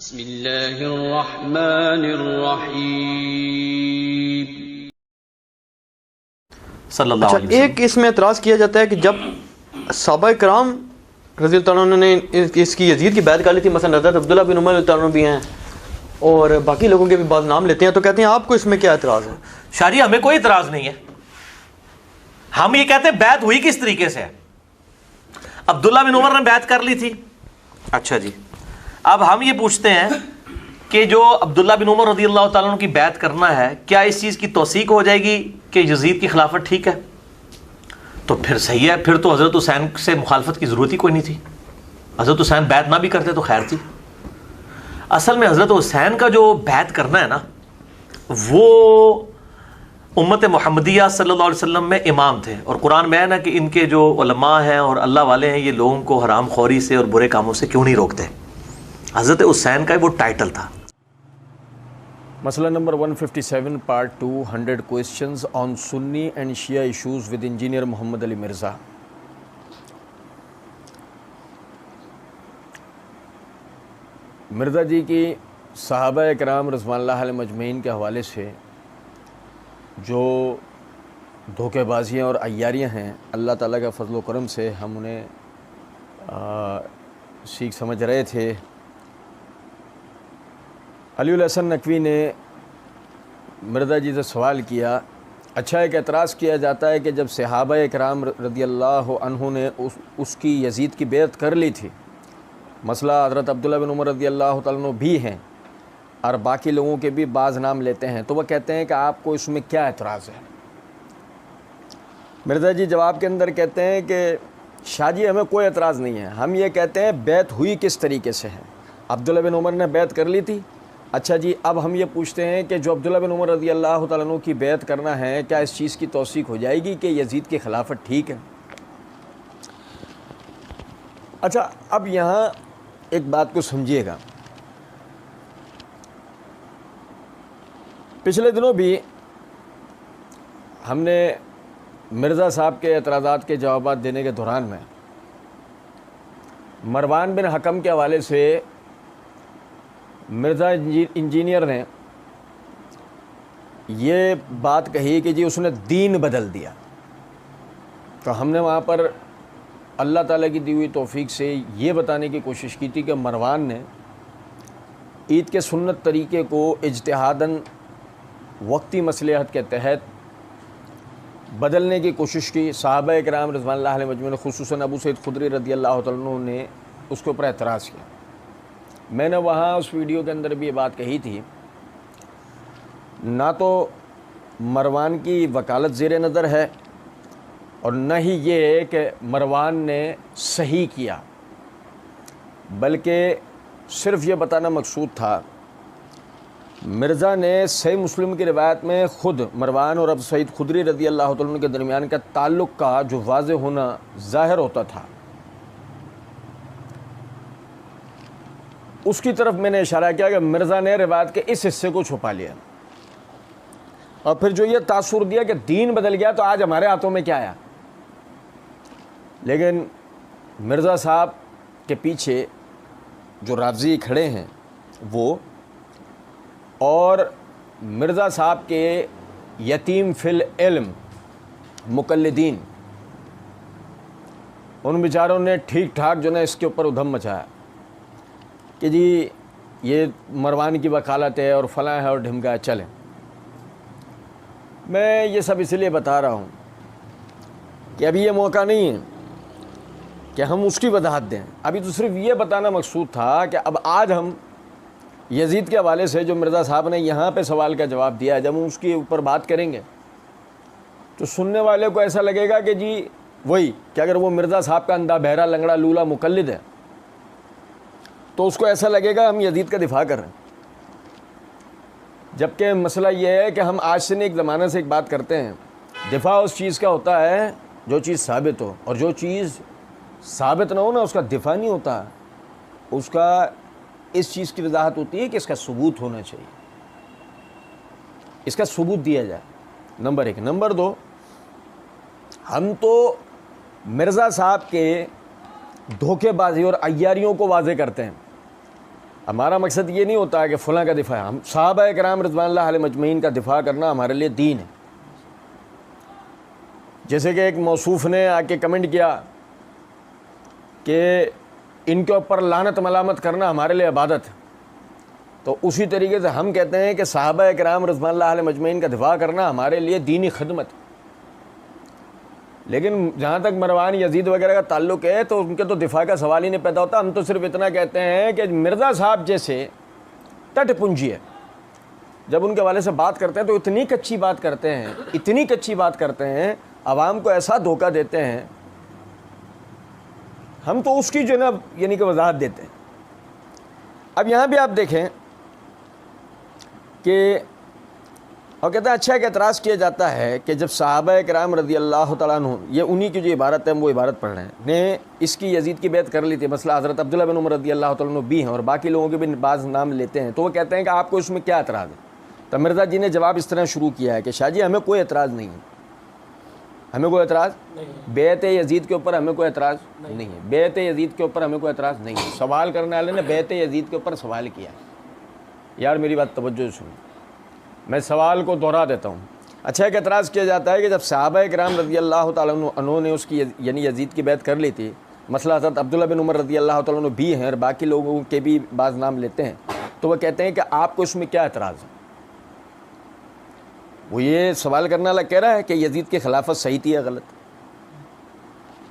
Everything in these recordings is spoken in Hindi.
बिस्मिल्लाहिर्रहमानिर्रहीम। सल्लल्लाहु अलैहि वसल्लम। एक इसमें एतराज़ किया जाता है कि जब सहाबा कराम रज़ियल्लाहु अन्हुम ने इसकी यजीद की बैत कर ली थी, मसलन हज़रत अब्दुल्लाह बिन उमर रज़ियल्लाहु अन्हु भी हैं और बाकी लोगों के भी बाद नाम लेते हैं, तो कहते हैं आपको इसमें क्या एतराज़ है? शारी हमें कोई एतराज़ नहीं है। हम ये कहते हैं बैत हुई किस तरीके से है। अब्दुल्लाह बिन उमर ने बैत कर ली थी, अच्छा जी। अब हम ये पूछते हैं कि जो अब्दुल्लाह बिन उमर रज़ियल्लाहु ताला अन्हु की बैत करना है, क्या इस चीज़ की तौसीक हो जाएगी कि यजीद की खिलाफत ठीक है? तो फिर सही है, फिर तो हज़रत हुसैन से मुखालफत की ज़रूरत ही कोई नहीं थी। हज़रत हुसैन बैत ना भी करते तो खैर थी। असल में हज़रत हुसैन का जो बैत करना है ना, वो उम्मत मुहम्मदिया सल्लल्लाहु अलैहि वसल्लम में इमाम थे, और कुरान में है ना कि इनके जो उलमा हैं और अल्लाह वाले हैं, ये लोगों को हराम खोरी से और बुरे कामों से क्यों नहीं रोकते। हज़रत हुसैन का वो टाइटल था। मसला number 157 part 2 100 questions on Sunni and Shia issues with engineer Mohammad Ali Mirza. Mirza ji की सहाबा इकराम रज़वानुल्लाह अलैहिम अजमईन के हवाले से जो धोखेबाजियाँ और अय्यारियाँ हैं, अल्लाह ताला का फ़ज़ल व करम से हम उन्हें सीख समझ रहे थे। अलीउल हसन नकवी ने मिर्ज़ा जी से सवाल किया, अच्छा एक एतराज़ किया जाता है कि जब सहाबा इकराम रज़ियल्लाहु अन्हु ने उसकी यजीद की बैत कर ली थी, मसला हज़रत अब्दुल्लाह बिन उमर रज़ियल्लाहु ताला अन्हु भी हैं और बाकी लोगों के भी बाज़ नाम लेते हैं, तो वह कहते हैं कि आपको इसमें क्या एतराज़ है। मिर्ज़ा जी जवाब के अंदर कहते हैं कि शाह जी हमें कोई एतराज़ नहीं है, हम ये कहते हैं बैत हुई किस तरीके से है। अब्दुल्लाह बिन उमर ने बैत कर ली थी, अच्छा जी। अब हम ये पूछते हैं कि जो अब्दुल्लाह बिन उमर रज़ियल्लाहु ताला अन्हु की बैत करना है, क्या इस चीज़ की तौसीक हो जाएगी कि यजीद की खिलाफत ठीक है? अच्छा, अब यहाँ एक बात को समझिएगा। पिछले दिनों भी हमने मिर्ज़ा साहब के एतराज़ात के जवाब देने के दौरान में मरवान बिन हकम के हवाले से मिर्ज़ा इंजीनियर ने ये बात कही कि जी उसने दीन बदल दिया, तो हमने वहाँ पर अल्लाह ताला की दी हुई तौफीक से ये बताने की कोशिश की थी कि मरवान ने ईद के सुन्नत तरीक़े को इज्तिहादन वक्ती मसलहत के तहत बदलने की कोशिश की। सहाबा इकराम रज़वानुल्लाह अलैहिम अजमईन खुसूसन अबू सईद खुदरी रज़ियल्लाहु ताला अन्हु ने उसके ऊपर एतराज़ किया। मैंने वहाँ उस वीडियो के अंदर भी ये बात कही थी, ना तो मरवान की वकालत ज़ेर नज़र है और न ही ये कि मरवान ने सही किया, बल्कि सिर्फ़ ये बताना मकसूद था। मिर्ज़ा ने सही मुस्लिम की रिवायत में ख़ुद मरवान और अबू सईद खुदरी रज़ियल्लाहु ताला अन्हु के दरमियान का ताल्लुक़ का जो वाज़ेह होना ज़ाहिर होता था, उसकी तरफ मैंने इशारा किया कि मिर्ज़ा ने रिवायत के इस हिस्से को छुपा लिया और फिर जो ये तासुर दिया कि दीन बदल गया, तो आज हमारे हाथों में क्या आया। लेकिन मिर्ज़ा साहब के पीछे जो राज़ी खड़े हैं वो, और मिर्ज़ा साहब के यतीम फिल इल्म मुक़ल्लिदीन, उन बेचारों ने ठीक ठाक जो ना इसके ऊपर उधम मचाया कि जी ये मरवान की वकालत है और फ़लाँ है और ढिमका है। चलें, मैं ये सब इसलिए बता रहा हूँ कि अभी ये मौका नहीं है कि हम उसकी वजाहत दें। अभी तो सिर्फ ये बताना मकसूद था कि अब आज हम यजीद के हवाले से जो मिर्ज़ा साहब ने यहाँ पे सवाल का जवाब दिया है, जब हम उसके ऊपर बात करेंगे तो सुनने वाले को ऐसा लगेगा कि जी वही कि अगर वो मिर्ज़ा साहब का अंधा बहरा लंगड़ा लूला मुक़ल्लिद है तो उसको ऐसा लगेगा हम यजीद का दिफा कर रहे हैं। जबकि मसला ये है कि हम आज से नहीं एक ज़माने से एक बात करते हैं, दिफा उस चीज़ का होता है जो चीज़ साबित हो, और जो चीज़ साबित ना हो ना उसका दिफा नहीं होता, उसका इस चीज़ की वजाहत होती है कि इसका सबूत होना चाहिए, इसका सबूत दिया जाए, नंबर एक। नंबर दो, हम तो मिर्ज़ा साहब के धोखेबाजी और अय्यारियों को वाज़े करते हैं हमारा मकसद ये नहीं होता है कि फ़लाँ का दिफा है। हम सहाबा किराम रिज़वानुल्लाह अलैहिम अजमईन का दिफा करना हमारे लिए दीन है। जैसे कि एक मौसूफ़ ने आके कमेंट किया कि इनके ऊपर लानत मलामत करना हमारे लिए इबादत है, तो उसी तरीके से हम कहते हैं कि सहाबा किराम रिज़वानुल्लाह अलैहिम अजमईन का दिफा करना हमारे लिए दीनी खिदमत है। लेकिन जहाँ तक मरवान यजीद वगैरह का ताल्लुक़ है तो उनके तो दिफा का सवाल ही नहीं पैदा होता। हम तो सिर्फ इतना कहते हैं कि मिर्ज़ा साहब जैसे तटपुंजी है, जब उनके वाले से बात करते हैं तो इतनी कच्ची बात करते हैं, इतनी कच्ची बात करते हैं, आवाम को ऐसा धोखा देते हैं, हम तो उसकी जो है ना यानी कि वजाहत देते हैं। अब यहाँ भी आप देखें कि और कहते हैं अच्छा, एक एतराज़ किया जाता है कि जब सहाबा किराम रज़ी अल्लाह तआला अन्हुम, ये उन्हीं की जो इबारत है वो इबारत पढ़ रहे हैं, ने इसकी यजीद की बैत कर ली थी। मसला हज़रत अब्दुल्लाह बिन उमर रज़ी अल्लाह तआला अन्हु भी हैं और बाकी लोगों के भी बाज़ नाम लेते हैं, तो वो कहते हैं कि आपको इसमें क्या एतराज़ है। तो मिर्ज़ा जी ने जवाब इस तरह शुरू किया है कि शाह जी हमें कोई एतराज़ नहीं है, हमें कोई एतराज़ बैत यजीद के ऊपर हमें कोई एतराज़ नहीं है, बैत यजीद के ऊपर हमें कोई एतराज़ नहीं है। सवाल करने वाले ने बैत यजीद के ऊपर सवाल किया। यार मेरी बात तवज्जो से सुनो, मैं सवाल को दोहरा देता हूँ। अच्छा, एक एतराज़ किया जाता है कि जब सहाबा किराम रज़ी अल्लाह तआला अन्हु ने उसकी यानी यजीद की बैत कर ली थी, मसला हज़रत अब्दुल्लाह बिन उमर रज़ी अल्लाह तआला अन्हु भी हैं और बाकी लोगों के भी बाज़ नाम लेते हैं, तो वह कहते हैं कि आपको इसमें क्या एतराज़ है। वो ये सवाल करने वाला कह रहा है कि यजीद की खिलाफत सही थी या गलत,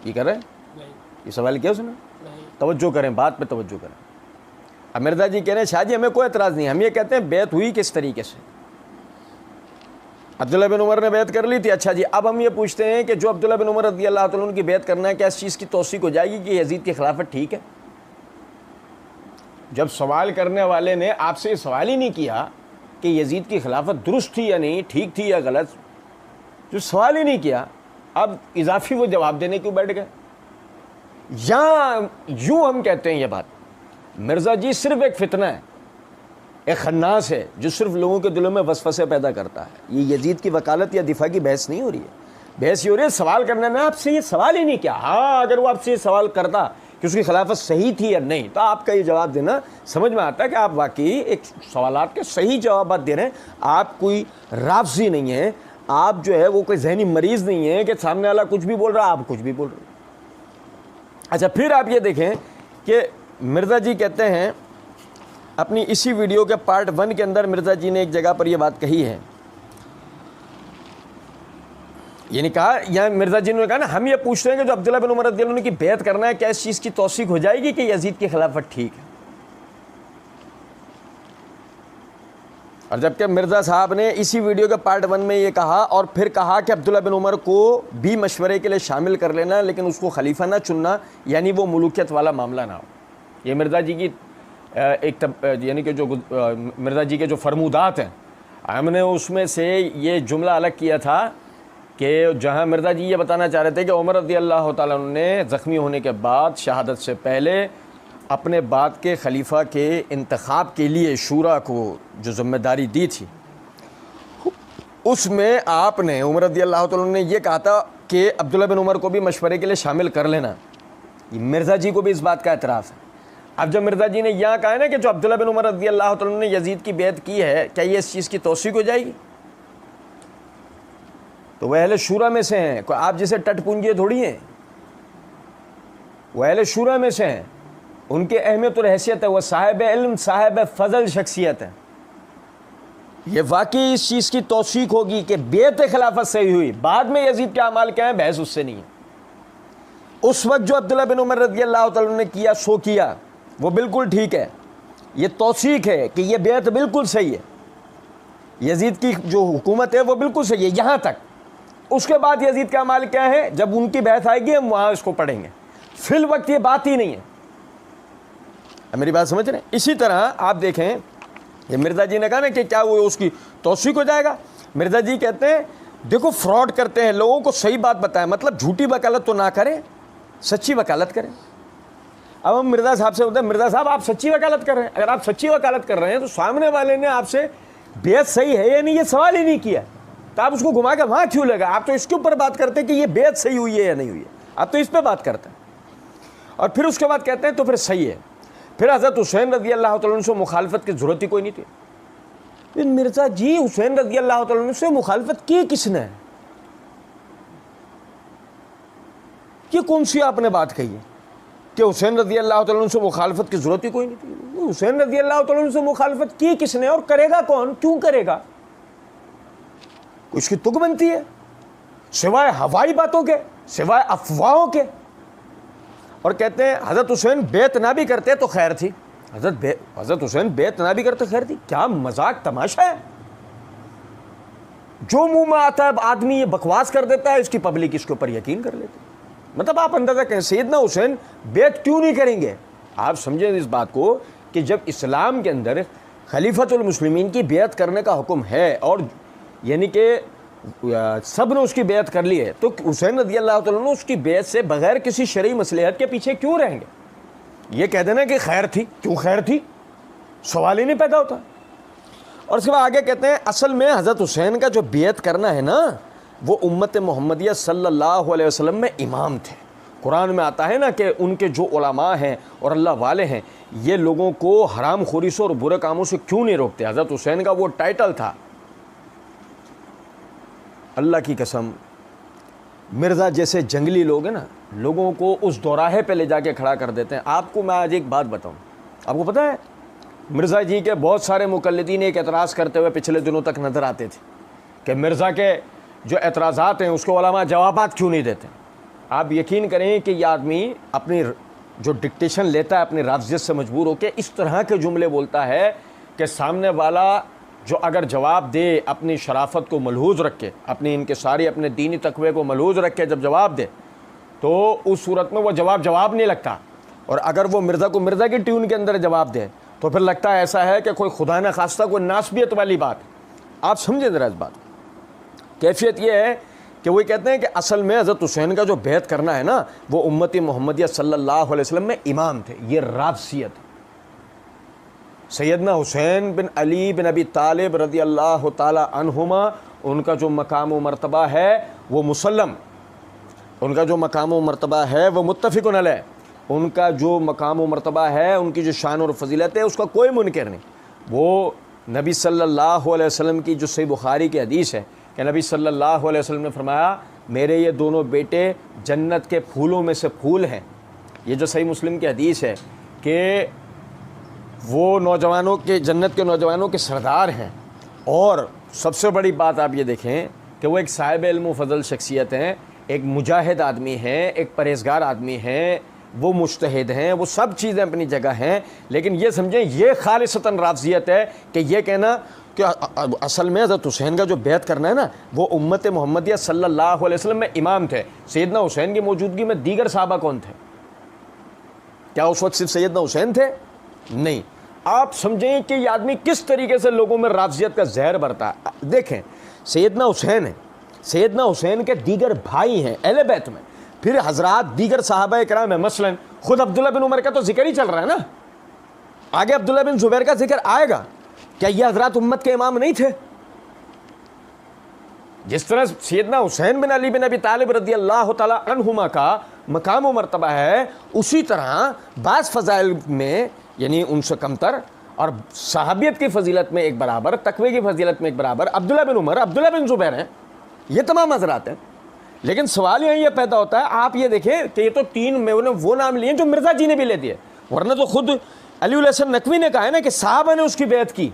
ये कर रहे हैं, ये सवाल किया उसने। तवज्जो करें, बात पे तवज्जो करें। अब मिर्ज़ा जी कह रहे हैं शाह जी हमें कोई एतराज़ नहीं, हम ये कहते हैं बैत हुई किस तरीके से। अब्दुल्लाह बिन उमर ने बैत कर ली थी, अच्छा जी अब हम ये पूछते हैं कि जो अब्दुल्लाह बिन उमर रज़ी अल्लाह तआला अन्हु की बैत करना है, क्या इस चीज़ की तौसीक हो जाएगी कि यजीद की खिलाफत ठीक है। जब सवाल करने वाले ने आपसे ये सवाल ही नहीं किया कि यजीद की खिलाफत दुरुस्त थी या नहीं, ठीक थी या गलत, जो सवाल ही नहीं किया, अब इजाफी वो जवाब देने क्यों बैठ गए। या यूँ हम कहते हैं ये बात, मिर्ज़ा जी सिर्फ एक फितना है, एक खन्नास है जो सिर्फ लोगों के दिलों में वसवसे पैदा करता है। ये यजीद की वकालत या दिफा की बहस नहीं हो रही है, बहस ये हो रही है सवाल करने में आपसे ये सवाल ही नहीं किया। हाँ, अगर वो आपसे ये सवाल करता कि उसकी खिलाफत सही थी या नहीं, तो आपका ये जवाब देना समझ में आता है कि आप वाकई एक सवालात के सही जवाब दे रहे हैं। आप कोई राफजी नहीं है, आप जो है वो कोई जहनी मरीज़ नहीं है कि सामने वाला कुछ भी बोल रहा है आप कुछ भी बोल रहे हैं। अच्छा, फिर आप ये देखें कि मिर्ज़ा जी कहते हैं अपनी इसी वीडियो के पार्ट 1 के अंदर मिर्ज़ा जी ने एक जगह पर यह बात कही है, यानी कहा, यहाँ मिर्ज़ा जी ने कहा ना, हम ये पूछ रहे हैं कि जो अब्दुल्लाह बिन उमर रज़ी अल्लाह अन्हु की बैत करना है, क्या इस चीज़ की तौसीक हो जाएगी कि यजीद की खिलाफत ठीक है। और जबकि मिर्ज़ा साहब ने इसी वीडियो के पार्ट 1 में ये कहा और फिर कहा कि अब्दुल्लाह बिन उमर को भी मशवरे के लिए शामिल कर लेना, लेकिन उसको खलीफा ना चुनना, यानी वो मुलूकियत वाला मामला ना हो। ये मिर्ज़ा जी की यानी कि जो मिर्ज़ा जी के जो फरमूदात हैं, हमने उसमें से ये जुमला अलग किया था कि जहाँ मिर्ज़ा जी ये बताना चाह रहे थे कि उमर रज़ी अल्लाह तआला अन्हु ने ज़ख्मी होने के बाद शहादत से पहले अपने बाद के खलीफा के इंतखाब के लिए शूरा को जो ज़िम्मेदारी दी थी, उसमें आपने उमर रज़ी अल्लाह तआला अन्हु ने ये कहा था कि अब्दुल्लाह बिन उमर को भी मशवरे के लिए शामिल कर लेना। मिर्ज़ा जी को भी इस बात का एतराफ़ है। अब जब मिर्ज़ा जी ने यहाँ कहा है ना कि जो अब्दुल्लाह बिन उमर रज़ी अल्लाह तआला अन्हु ने यजीद की बैत की है, क्या ये इस चीज़ की तौसीक हो जाएगी। तो वह अहले शूरा में से हैं, कोई आप जैसे टटपुंजे थोड़ी हैं, वह अहले शूरा में से हैं, उनकी अहमियत और हैसियत है, वह साहिब इल्म साहिब फजल शख्सियत है। ये वाकई इस चीज़ की तौसीक होगी कि बैत खिलाफत सही हुई, बाद में यजीद के अमाल क्या है बहस उससे नहीं है। उस वक्त जो अब्दुल्लाह बिन उमर रज़ी अल्लाह तआला ने किया सो किया, वो बिल्कुल ठीक है, ये तौसीक है कि ये बैत बिल्कुल सही है, यजीद की जो हुकूमत है वो बिल्कुल सही है यहाँ तक। उसके बाद यजीद का अमाल क्या है, जब उनकी बहस आएगी हम वहाँ इसको पढ़ेंगे, फिल वक्त ये बात ही नहीं है। मेरी बात समझ रहे हैं। इसी तरह आप देखें, ये मिर्ज़ा जी ने कहा ना कि क्या वो उसकी तौसीक हो जाएगा। मिर्ज़ा जी कहते हैं देखो फ्रॉड करते हैं, लोगों को सही बात बताएं, मतलब झूठी वकालत तो ना करें, सच्ची वकालत करें। अब हम मिर्ज़ा साहब से बोलते हैं मिर्ज़ा साहब आप सच्ची वकालत कर रहे हैं, अगर आप सच्ची वकालत कर रहे हैं तो सामने वाले ने आपसे बेत सही है या नहीं ये सवाल ही नहीं किया, तो आप उसको घुमा के वहाँ क्यों लगा। आप तो इसके ऊपर बात करते हैं कि ये बेत सही हुई है या नहीं हुई है, आप तो इस पर बात करते हैं और फिर उसके बाद कहते हैं तो फिर सही है। फिर हज़रत हुसैन रज़ी अल्लाह तआला अन्हु से मुखालफत की ज़रूरत ही कोई नहीं थी। फिर मिर्ज़ा जी हुसैन रज़ी अल्लाह तआला अन्हु से मुखालफत की किसने? ये कौन सी आपने बात कही है कि हुसैन रज़ी अल्लाह तआला अन्हु से मुखालफत की ज़रूरत ही कोई नहीं थी? हुसैन रज़ी अल्लाह तआला अन्हु से मुखालफत की किसने और करेगा कौन, क्यों करेगा? उसकी तुक बनती है सिवाय हवाई बातों के, सिवाय अफवाहों के। और कहते हैं हज़रत हुसैन बेत ना भी करते तो खैर थी। हज़रत हुसैन बेत ना भी करते खैर थी। क्या मजाक तमाशा है, जो मुंह में आता है आदमी ये बकवास कर देता है, इसकी पब्लिक इसके ऊपर यकीन कर लेती है। मतलब आप अंदाजा करें सैयदना हुसैन बेत क्यों नहीं करेंगे? आप समझें इस बात को कि जब इस्लाम के अंदर खलीफतुल मुस्लिमीन की बेत करने का हुक्म है और यानी कि सब ने उसकी बेत कर ली है, तो हुसैन रज़ी अल्लाह तआला अन्हु उसकी बेत से बगैर किसी शरई मसलहत के पीछे क्यों रहेंगे? ये कह देना कि खैर थी, क्यों खैर थी, सवाल ही नहीं पैदा होता। और उसके बाद आगे कहते हैं असल में हज़रत हुसैन का जो बेत करना है ना, वो उम्मत मोहम्मदिया सल्लल्लाहु अलैहि वसल्लम में इमाम थे। कुरान में आता है ना कि उनके जो उलमा हैं और अल्लाह वाले हैं, ये लोगों को हराम खोरी से और बुरे कामों से क्यों नहीं रोकते? हज़रत हुसैन का वो टाइटल था। अल्लाह की कसम, मिर्ज़ा जैसे जंगली लोग हैं ना, लोगों को उस दौराहे पे ले जाके खड़ा कर देते हैं। आपको मैं आज एक बात बताऊं, आपको पता है मिर्ज़ा जी के बहुत सारे मुकल्लिदीन एक एतराज़ करते हुए पिछले दिनों तक नज़र आते थे कि मिर्ज़ा के जो एतराज़ात हैं उसको उलमा जवाबात क्यों नहीं देते। आप यकीन करें कि यह आदमी अपनी जो डिक्टेशन लेता है अपनी राफ़ज़ियत से मजबूर होकर इस तरह के जुमले बोलता है कि सामने वाला जो अगर जवाब दे अपनी शराफत को मलहूज़ रख के, अपनी इनकिसारी अपने दीनी तकवे को मलहूज़ रख के जब जवाब दे तो उस सूरत में वो जवाब नहीं लगता। और अगर वो मिर्ज़ा को मिर्ज़ा की ट्यून के अंदर जवाब दे तो फिर लगता है ऐसा है कि कोई खुदा न खास्ता कोई नासबियत वाली बात। आप समझे ज़रा इस बात। कैफियत ये है कि वो कहते हैं कि असल में हज़रत हुसैन का जो बेत करना है ना, वो उम्मती मोहम्मदिया सल्लल्लाहु अलैहि वसल्लम में इमाम थे। ये राफ़ज़ियत। सैयदना हुसैन बिन अली बिन अबी तालिब रज़ी अल्लाह ताला अन्हुमा, उनका जो मकाम व मर्तबा है वो मुसल्लम, उनका जो मकाम व मर्तबा है वो मुत्तफ़िक़ुन अलैह, उनका जो मकाम व मर्तबा है, उनकी जो शान और फजीलत है उसका कोई मुनकर नहीं। वो नबी सल्लल्लाहु अलैहि वसल्लम की जो सही बुखारी की हदीस है कि नबी सल्लल्लाहु अलैहि वसल्लम ने फरमाया, मेरे ये दोनों बेटे जन्नत के फूलों में से फूल हैं। ये जो सही मुस्लिम की हदीस है कि वो नौजवानों के, जन्नत के नौजवानों के सरदार हैं। और सबसे बड़ी बात आप ये देखें कि वो एक साहिब इल्म व फ़ज़ल शख्सियत हैं, एक मुजाहिद आदमी हैं, एक परहेज़गार आदमी हैं, वो मुज्तहिद हैं, वो सब चीज़ें अपनी जगह हैं। लेकिन ये समझें ये खालिसतन राफ़ज़ियत है कि ये कहना कि असल में हज़रत हुसैन का जो बेत करना है ना, वो उम्मत मोहम्मदिया सल्लल्लाहु अलैहि वसल्लम में इमाम थे। सैयदना हुसैन की मौजूदगी में दीगर सहाबा कौन थे? क्या उस वक्त सिर्फ सैयदना हुसैन थे? नहीं। आप समझें कि ये आदमी किस तरीके से लोगों में राफ़ज़ियत का जहर भरता है। देखें, सैयदना हुसैन है, सैयदना हुसैन के दीगर भाई हैं अहले बैत में, फिर हज़रात दीगर सहाबा किराम है। मसलन खुद अब्दुल्ला बिन उमर का तो जिक्र ही चल रहा है ना, आगे अब्दुल्ला बिन ज़ुबैर का जिक्र आएगा। क्या ये हज़रात उम्मत के इमाम नहीं थे? जिस तरह सैयदना हुसैन बिन अली बिन अबी तालिब रज़ी अल्लाह ताला अन्हुमा का मकाम व मर्तबा है, उसी तरह बाज़ फ़ज़ाइल में यानी उनसे कमतर और सहाबियत की फजीलत में एक बराबर, तकवे की फजीलत में एक बराबर अब्दुल्ला बिन उमर, अब्दुल्ला बिन ज़ुबैर हैं। ये तमाम हज़रात हैं। लेकिन सवाल यहाँ ये पैदा होता है, आप ये देखें कि ये तो तीन में वो नाम लिए जो मिर्ज़ा जी ने भी ले दिए, वरना तो खुद अली हसन नकवी ने कहा है ना कि साहबा ने उसकी बैत की,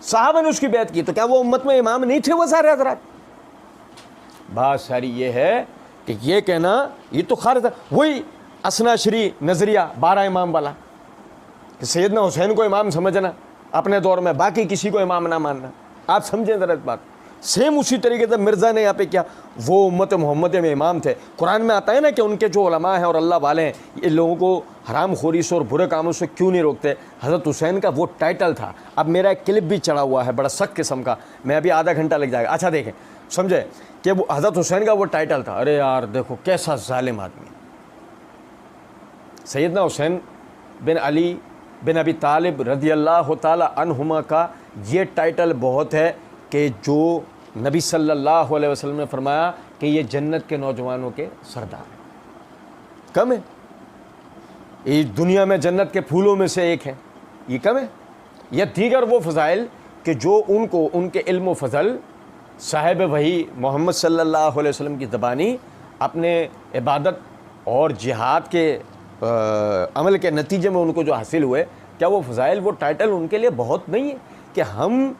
साहबा ने उसकी बैत की। तो क्या वो उम्मत में इमाम नहीं थे वो सारे हज़रात? बात सारी ये है कि ये कहना ये तो खारिज है। वही असनाशरी नज़रिया 12 इमाम वाला कि सैयदना हुसैन को इमाम समझना अपने दौर में, बाकी किसी को इमाम ना मानना। आप समझें ज़रा इस बात। सेम उसी तरीके से मिर्ज़ा ने यहाँ पे क्या, वो उम्मत मोहम्मद में इमाम थे। कुरान में आता है ना कि उनके जो उलमा हैं और अल्लाह वाले हैं, ये लोगों को हराम खोरी से और बुरे कामों से क्यों नहीं रोकते। हज़रत हुसैन का वो टाइटल था। अब मेरा एक क्लिप भी चढ़ा हुआ है बड़ा सख्त किस्म का, मैं अभी आधा घंटा लग जाएगा। अच्छा देखें, समझे कि वो हज़रत हुसैन का वो टाइटल था। अरे यार देखो कैसा जालिम आदमी। सैयदना हुसैन बिन अली बिन अबी तालिब रज़ी अल्लाह ताला अन्हुमा का ये टाइटल बहुत है कि जो नबी सल्लल्लाहु अलैहि वसल्लम ने फरमाया कि ये जन्नत के नौजवानों के सरदार हैं। कम है? ये दुनिया में जन्नत के फूलों में से एक है, ये कम है? या दीगर वो फ़ज़ाइल कि जो उनको उनके इल्म व फ़ज़ल साहिब वही मोहम्मद सल्लल्लाहु अलैहि वसल्लम की ज़बानी अपने इबादत और जिहाद के अमल के नतीजे में उनको जो हासिल हुए, क्या वो फ़ज़ाइल, वो टाइटल उनके लिए बहुत नहीं है कि हम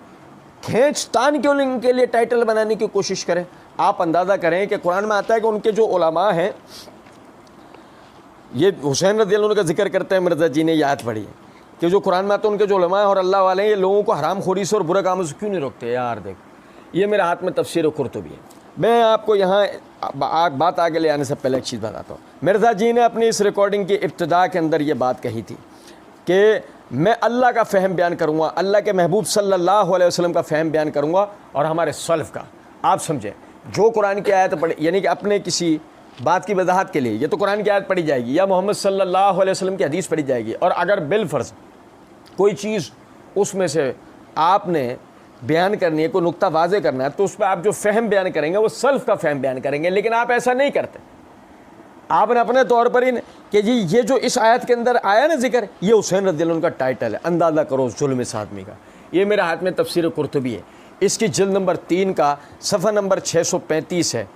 खींचतान क्यों इनके लिए टाइटल बनाने की कोशिश करें? आप अंदाज़ा करें कि कुरान में आता है कि उनके जो उलमा हैं, ये हुसैन रज़ियल्लाहु अन्हु का जिक्र करते हैं, मिर्ज़ा जी ने याद पढ़ी है कि जो कुरान में आता है उनके जो उलमा हैं और अल्लाह वाले हैं, ये लोगों को हराम खोरी से और बुरे कामों से क्यों नहीं रोकते? यार देख, ये मेरे हाथ में तफसीर कुर्तुबी है। मैं आपको यहाँ बात आगे ले आने से पहले एक चीज़ बताता हूँ। मिर्ज़ा जी ने अपनी इस रिकॉर्डिंग की इब्तिदा के अंदर ये बात कही थी कि मैं अल्लाह का फ़हम बयान करूँगा, अल्लाह के महबूब सल्लल्लाहु अलैहि वसल्लम का फ़हम बयान करूँगा और हमारे सल्फ़ का। आप समझें, जो कुरान की आयत पढ़ी, यानी कि अपने किसी बात की वजाहत के लिए ये तो कुरान की आयत पढ़ी जाएगी या मोहम्मद सल्लल्लाहु अलैहि वसल्लम की हदीस पढ़ी जाएगी, और अगर बिलफ़र्ज़ कोई चीज़ उसमें से आपने बयान करनी है, कोई नुक्ता वाज़े करना है, तो उस पर आप जो फ़हम बयान करेंगे वो सल्फ़ का फ़हम बयान करेंगे। लेकिन आप ऐसा नहीं करते। आपने अपने तौर पर ही कि जी ये जो इस आयत के अंदर आया ना जिक्र, ये हुसैन रज़ियल्लाहु अन्हु का टाइटल है। अंदाज़ा करो जुल्म इस आदमी का। ये मेरे हाथ में तफसीर कुर्तुबी है, इसकी जिल्द नंबर 3 का सफ़ा नंबर 635 है।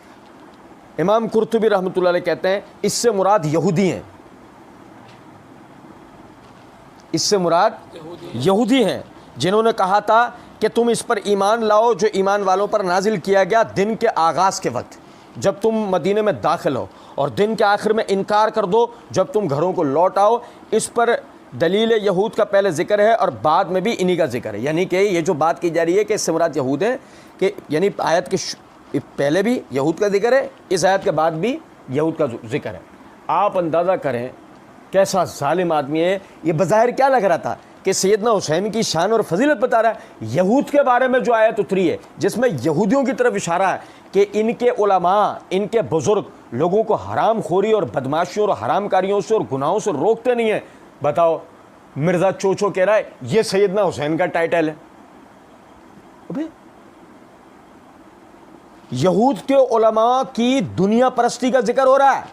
इमाम कुर्तुबी रहमतुल्लाह अलैह कहते हैं इससे मुराद यहूदी हैं, इससे मुराद यहूदी हैं जिन्होंने कहा था कि तुम इस पर ईमान लाओ जो ईमान वालों पर नाजिल किया गया दिन के आगाज़ के वक्त जब तुम मदीने में दाखिल हो, और दिन के आखिर में इनकार कर दो जब तुम घरों को लौट आओ। इस पर दलील यहूद का पहले ज़िक्र है और बाद में भी इन्हीं का ज़िक्र है। यानी कि ये जो बात की जा रही है कि इससे मुराद यहूद है, कि यानी आयत के पहले भी यहूद का ज़िक्र है, इस आयत के बाद भी यहूद का ज़िक्र है। आप अंदाज़ा करें कैसा जालिम आदमी है। ये बज़ाहिर क्या लग रहा था कि सैयदना हुसैन की शान और फजीलत बता रहा है। यहूद के बारे में जो आयत उतरी है जिसमें यहूदियों की तरफ इशारा है कि इनके उलमा, इनके बुज़ुर्ग लोगों को हराम खोरी और बदमाशियों और हराम कारियों से और गुनाहों से रोकते नहीं हैं। बताओ, मिर्ज़ा चोचो कह रहा है ये सैयदना हुसैन का टाइटल है। अबे यहूद के उलमा की दुनिया परस्ती का जिक्र हो रहा है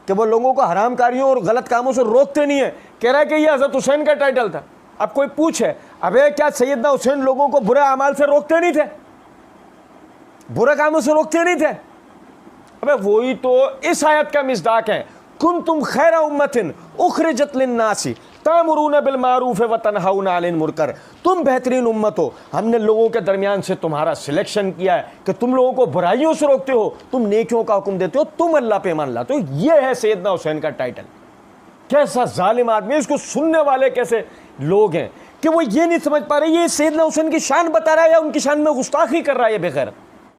कि वो लोगों को हराम कारियों और गलत कामों से रोकते नहीं है। कह रहा है कि ये हज़रत हुसैन का टाइटल था। अब कोई पूछे, अबे क्या सैयदना हुसैन लोगों को बुरे अमाल से रोकते नहीं थे, बुरे कामों से रोकते नहीं थे? अबे वही तो इस आयत का मिसदाक है, कुंतुम खैरा उम्मतिन उखरिजत लिन्नासी तामुरून बिल मारूफ व तनहाउना अनिल मुनकर। तुम बेहतरीन उम्मत हो, हमने लोगों के दरमियान से तुम्हारा सिलेक्शन किया है कि तुम लोगों को बुराइयों से रोकते हो, तुम नेकियों का हुक्म देते हो, तुम अल्लाह पे ईमान लाते हो। ये है सैयदना हुसैन का टाइटल। कैसा जालिम आदमी, इसको सुनने वाले कैसे लोग हैं कि वो ये नहीं समझ पा रहे ये सैयदना हुसैन की शान बता रहा है या उनकी शान में गुस्ताखी कर रहा है ये बेगैरत।